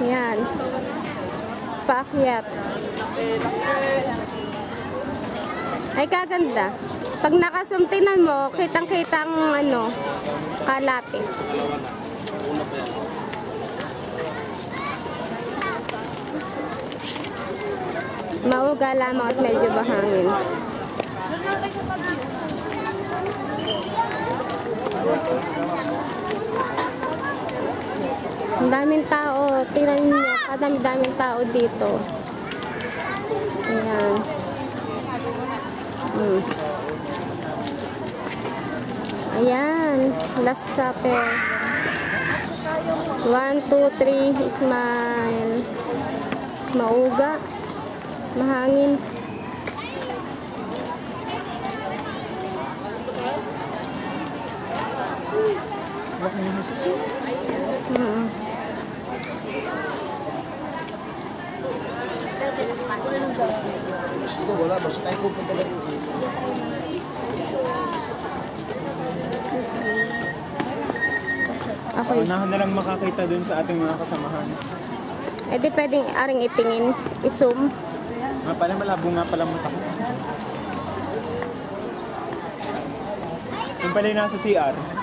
Yan. Paakyat. Ay, kaganda. Pag nakasumtinan mo, kitang-kitang ano, kalapit. Mauga lamang at medyo bahangin. Ang daming tao. Tingnan niyo, kadami-daming tao dito. Ayan. Ayan. Last Supper. 1, 2, 3. Smile. Mauga. Mahangin. Ito wala, basta tayo pupunta lang. Okay. Unahan na lang makakita dun sa ating mga kasamahan. Eh di pwedeng aring itingin, i-zoom. Nga pala, malabo nga pala mata ko. Yung pala yung nasa CR.